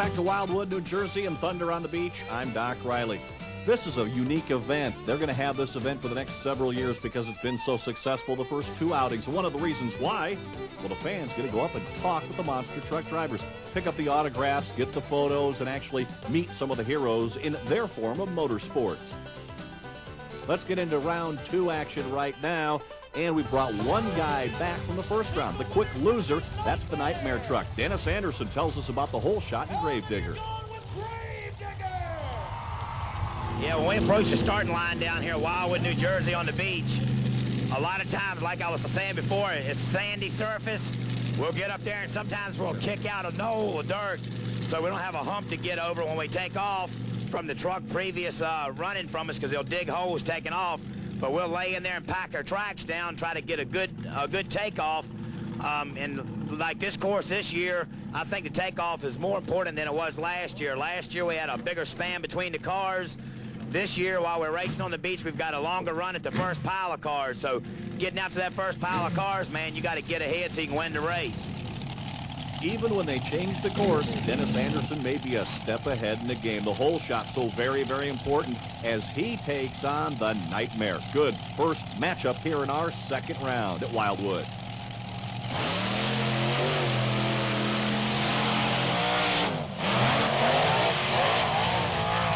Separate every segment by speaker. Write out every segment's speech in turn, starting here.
Speaker 1: back to Wildwood, New Jersey and Thunder on the Beach. I'm Doc Riley. This is a unique event. They're going to have this event for the next several years because it's been so successful the first two outings. One of the reasons why, well, the fans get to go up and talk with the monster truck drivers, pick up the autographs, get the photos, and actually meet some of the heroes in their form of motorsports. Let's get into round two action right now. And we brought one guy back from the first round, the quick loser. That's the Nightmare Truck. Dennis Anderson tells us about the hole shot and Gravedigger.
Speaker 2: Yeah, when we approach the starting line down here at Wildwood, New Jersey on the beach, a lot of times, like I was saying before, it's sandy surface. We'll get up there and sometimes we'll kick out a knoll of dirt so we don't have a hump to get over when we take off from the truck previous running from us, because they'll dig holes taking off. But we'll lay in there and pack our tracks down, try to get a good takeoff. And like this course this year, I think the takeoff is more important than it was last year. Last year we had a bigger span between the cars. This year, while we're racing on the beach, we've got a longer run at the first pile of cars. So getting out to that first pile of cars, man, you got to get ahead so you can win the race.
Speaker 1: Even when they change the course, Dennis Anderson may be a step ahead in the game. The hole shot so very, very important as he takes on the Nightmare. Good first matchup here in our second round at Wildwood.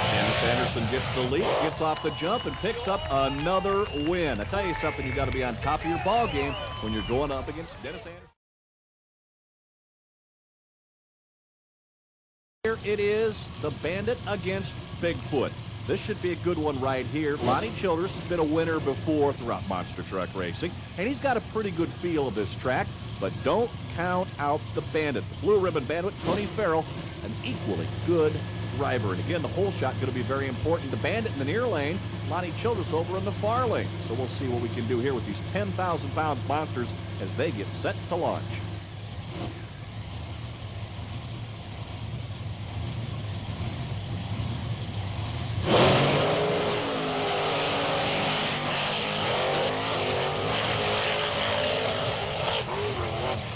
Speaker 1: Dennis Anderson gets the lead, gets off the jump, and picks up another win. I tell you something, you got to be on top of your ball game when you're going up against Dennis Anderson. Here it is, the Bandit against Bigfoot. This should be a good one right here. Lonnie Childers has been a winner before throughout monster truck racing, and he's got a pretty good feel of this track, but don't count out the Bandit. The Blue Ribbon Bandit, Tony Farrell, an equally good driver. And again, the hole shot going to be very important. The Bandit in the near lane, Lonnie Childers over in the far lane. So we'll see what we can do here with these 10,000-pound monsters as they get set to launch.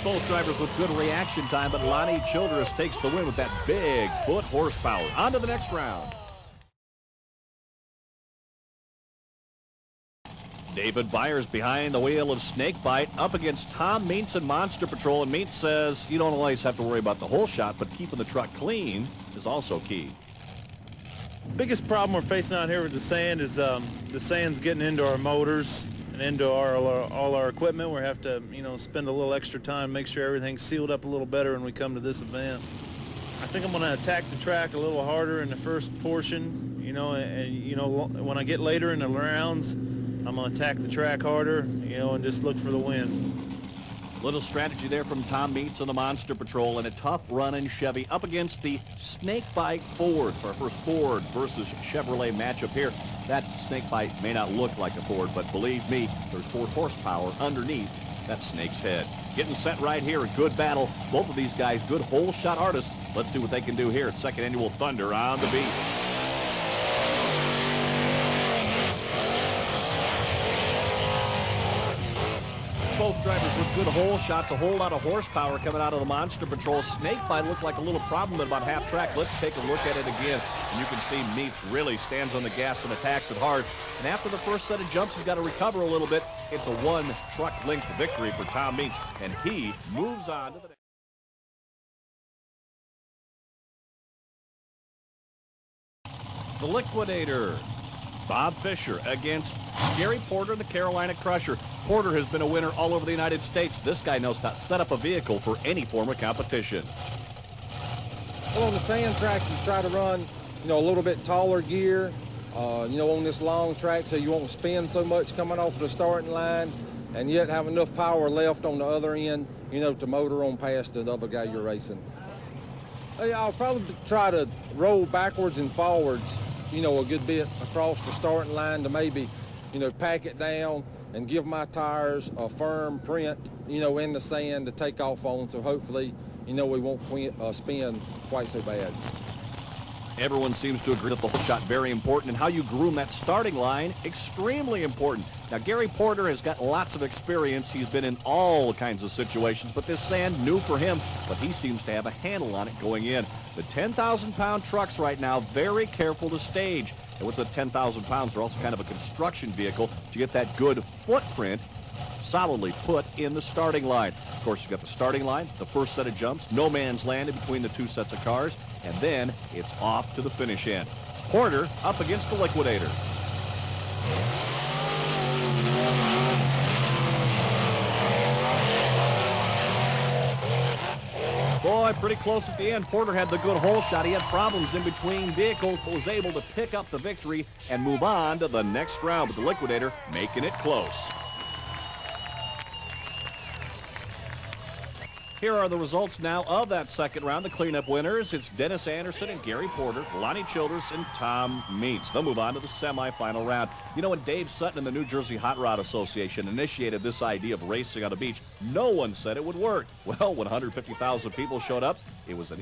Speaker 1: Both drivers with good reaction time, but Lonnie Childers takes the win with that Bigfoot horsepower. On to the next round. David Byers behind the wheel of Snakebite up against Tom Meents and Monster Patrol. And Meents says you don't always have to worry about the hole shot, but keeping the truck clean is also key.
Speaker 3: Biggest problem we're facing out here with the sand is the sand's getting into our motors and into all our equipment. We have to, spend a little extra time, make sure everything's sealed up a little better when we come to this event. I think I'm going to attack the track a little harder in the first portion, when I get later in the rounds, I'm going to attack the track harder, and just look for the win.
Speaker 1: Little strategy there from Tom Meents and the Monster Patrol, and a tough run in Chevy up against the Snakebite Ford for our first Ford versus Chevrolet matchup here. That Snakebite may not look like a Ford, but believe me, there's 4 horsepower underneath that snake's head. Getting set right here, a good battle. Both of these guys, good hole shot artists. Let's see what they can do here at second annual Thunder on the Beach. Both drivers with good hole shots, a whole lot of horsepower coming out of the Monster Patrol. Snakebite looked like a little problem at about half track. Let's take a look at it again. And you can see Meents really stands on the gas and attacks it hard. And after the first set of jumps, he's got to recover a little bit. It's a 1 truck length victory for Tom Meents, and he moves on to the next. The Liquidator, Bob Fisher against Gary Porter, the Carolina Crusher. Porter has been a winner all over the United States. This guy knows how to set up a vehicle for any form of competition.
Speaker 4: Well, on the sand track, you try to run, a little bit taller gear, on this long track so you won't spin so much coming off of the starting line, and yet have enough power left on the other end, to motor on past the other guy you're racing. I'll probably try to roll backwards and forwards, a good bit across the starting line to maybe, pack it down and give my tires a firm print, in the sand to take off on, so hopefully, we won't spin quite so bad.
Speaker 1: Everyone seems to agree that the hole shot very important, and how you groom that starting line, extremely important. Now, Gary Porter has got lots of experience. He's been in all kinds of situations, but this sand, new for him, but he seems to have a handle on it going in. The 10,000-pound trucks right now, very careful to stage. And with the 10,000 pounds, they're also kind of a construction vehicle to get that good footprint solidly put in the starting line. Of course, you've got the starting line, the first set of jumps, no man's land in between the two sets of cars, and then it's off to the finish end. Porter up against the Liquidator. Boy, pretty close at the end. Porter had the good hole shot. He had problems in between vehicles, but was able to pick up the victory and move on to the next round, with the Liquidator making it close. Here are the results now of that second round. The cleanup winners, it's Dennis Anderson and Gary Porter, Lonnie Childers and Tom Meets. They'll move on to the semifinal round. You know, when Dave Sutton and the New Jersey Hot Rod Association initiated this idea of racing on the beach, no one said it would work. Well, when 150,000 people showed up, it was an